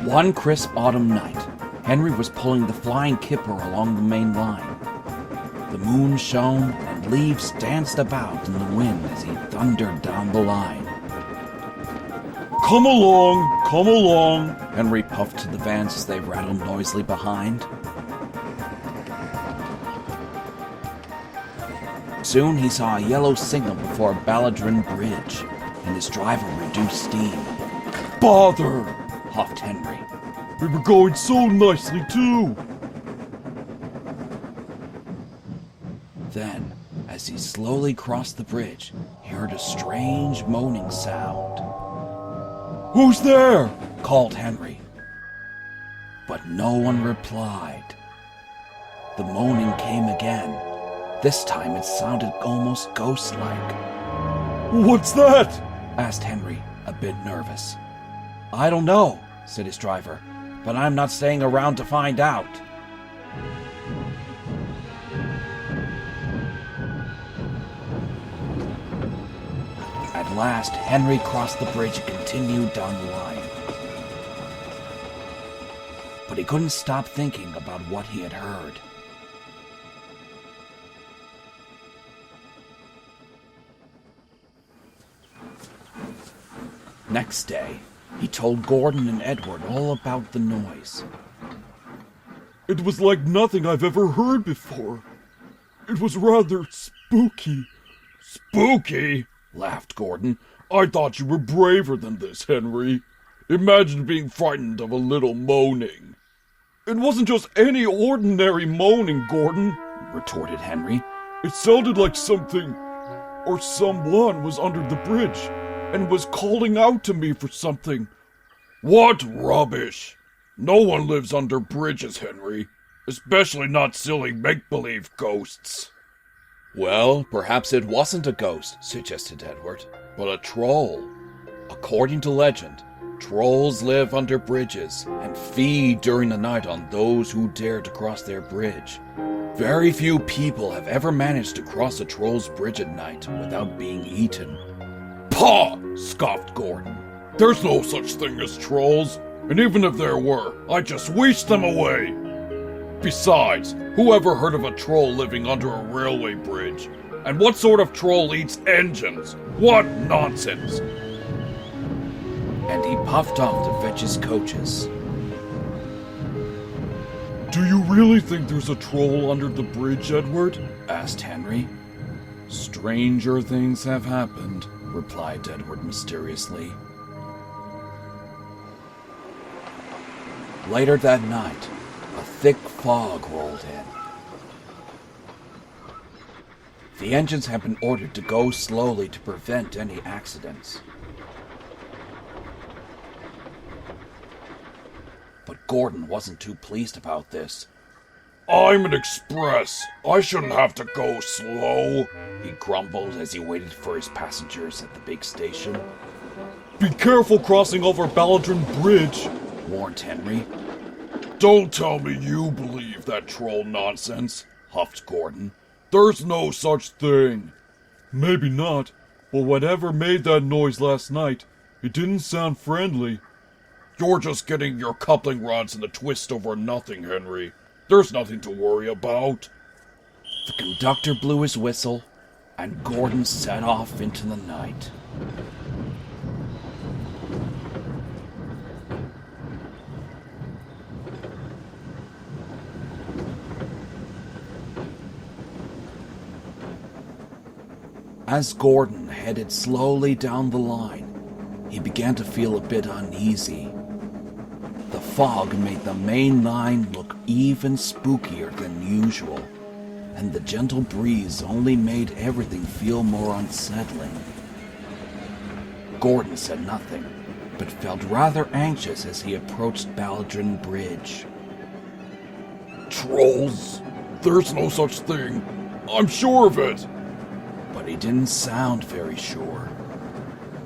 One crisp autumn night, Henry was pulling the flying kipper along the main line. The moon shone and leaves danced about in the wind as he thundered down the line. Come along, Henry puffed to the vans as they rattled noisily behind. Soon he saw a yellow signal before Baldwin Bridge, and his driver reduced steam. Bother! Huffed Henry. We were going so nicely, too! Then, as he slowly crossed the bridge, he heard a strange moaning sound. Who's there? Called Henry. But no one replied. The moaning came again. This time it sounded almost ghost-like. What's that? Asked Henry, a bit nervous. I don't know, said his driver, but I'm not staying around to find out. At last, Henry crossed the bridge and continued down the line. But he couldn't stop thinking about what he had heard. Next day, he told Gordon and Edward all about the noise. It was like nothing I've ever heard before. It was rather spooky. Spooky? Laughed Gordon. I thought you were braver than this, Henry. Imagine being frightened of a little moaning. It wasn't just any ordinary moaning, Gordon, retorted Henry. It sounded like something or someone was under the bridge and was calling out to me for something. What rubbish! No one lives under bridges, Henry. Especially not silly make-believe ghosts. Well, perhaps it wasn't a ghost, suggested Edward, but a troll. According to legend, trolls live under bridges and feed during the night on those who dare to cross their bridge. Very few people have ever managed to cross a troll's bridge at night without being eaten. Pah! Scoffed Gordon. There's no such thing as trolls, and even if there were, I'd just wish them away. Besides, who ever heard of a troll living under a railway bridge? And what sort of troll eats engines? What nonsense! And he puffed off to fetch his coaches. Do you really think there's a troll under the bridge, Edward? Asked Henry. Stranger things have happened, replied Edward mysteriously. Later that night, a thick fog rolled in. The engines had been ordered to go slowly to prevent any accidents. But Gordon wasn't too pleased about this. I'm an express. I shouldn't have to go slow, he grumbled as he waited for his passengers at the big station. Be careful crossing over Baldwin Bridge, warned Henry. Don't tell me you believe that troll nonsense, huffed Gordon. There's no such thing. Maybe not, but whatever made that noise last night, it didn't sound friendly. You're just getting your coupling rods in a twist over nothing, Henry. There's nothing to worry about. The conductor blew his whistle, and Gordon set off into the night. As Gordon headed slowly down the line, he began to feel a bit uneasy. The fog made the main line look even spookier than usual, and the gentle breeze only made everything feel more unsettling. Gordon said nothing, but felt rather anxious as he approached Baldwin Bridge. Trolls? There's no such thing. I'm sure of it. But he didn't sound very sure.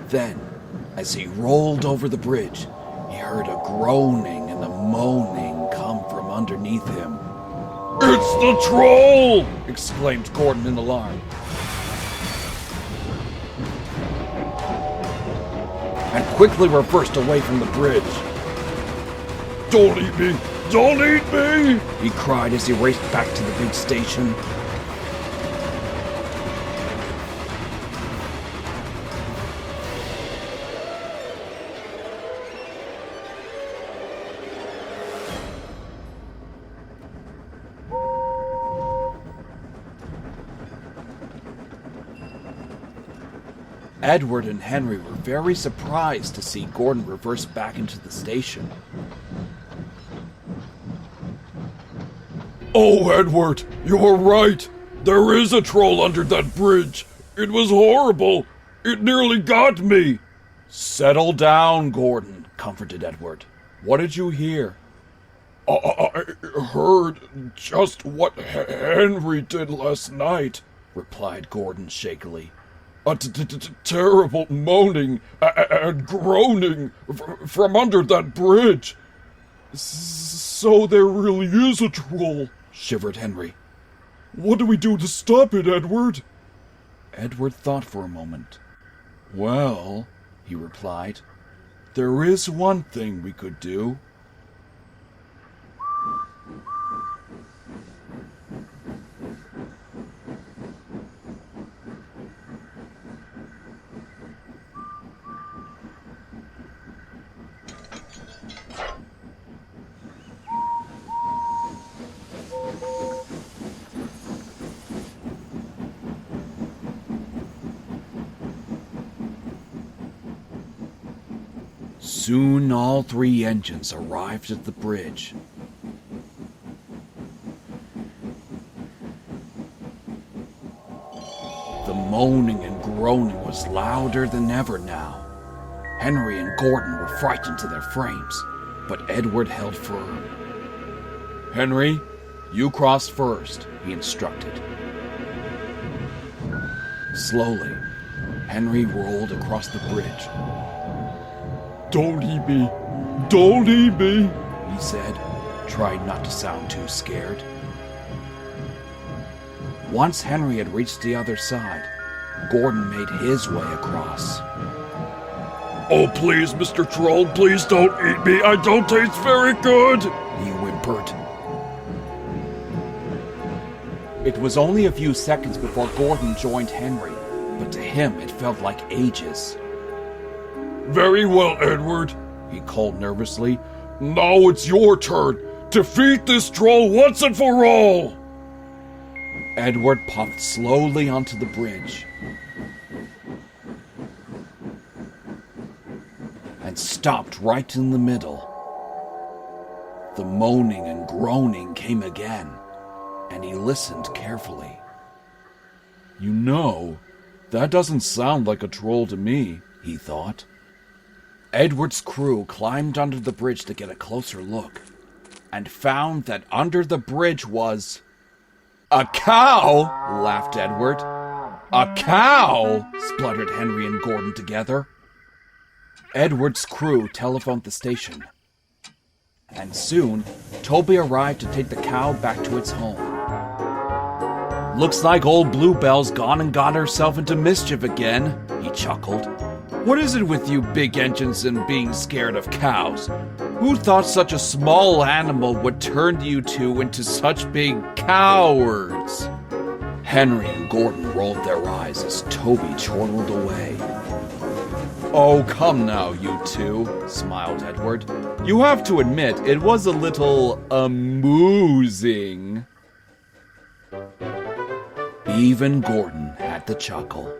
Then, as he rolled over the bridge, he heard a groaning and a moaning come from underneath him. It's the troll! Exclaimed Gordon in alarm. And quickly reversed away from the bridge. Don't eat me! Don't eat me! He cried as he raced back to the big station. Edward and Henry were very surprised to see Gordon reverse back into the station. Oh, Edward, you're right. There is a troll under that bridge. It was horrible. It nearly got me. Settle down, Gordon, comforted Edward. What did you hear? I heard just what Henry did last night, replied Gordon shakily. A terrible moaning and groaning from under that bridge. So there really is a troll, shivered Henry. What do we do to stop it, Edward? Edward thought for a moment. Well, he replied, there is one thing we could do. Soon all three engines arrived at the bridge. The moaning and groaning was louder than ever now. Henry and Gordon were frightened to their frames, but Edward held firm. Henry, you cross first, he instructed. Slowly, Henry rolled across the bridge. Don't eat me. Don't eat me, he said, trying not to sound too scared. Once Henry had reached the other side, Gordon made his way across. Oh, please, Mr. Troll, please don't eat me. I don't taste very good, he whimpered. It was only a few seconds before Gordon joined Henry, but to him it felt like ages. Very well, Edward, he called nervously. Now it's your turn. Defeat this troll once and for all! Edward puffed slowly onto the bridge and stopped right in the middle. The moaning and groaning came again, and he listened carefully. You know, that doesn't sound like a troll to me, he thought. Edward's crew climbed under the bridge to get a closer look, and found that under the bridge was... A cow? Laughed Edward. A cow? Spluttered Henry and Gordon together. Edward's crew telephoned the station, and soon Toby arrived to take the cow back to its home. Looks like old Bluebell's gone and got herself into mischief again, he chuckled. What is it with you big engines and being scared of cows? Who thought such a small animal would turn you two into such big cowards? Henry and Gordon rolled their eyes as Toby chortled away. Oh, come now, you two, smiled Edward. You have to admit, it was a little amusing. Even Gordon had to chuckle.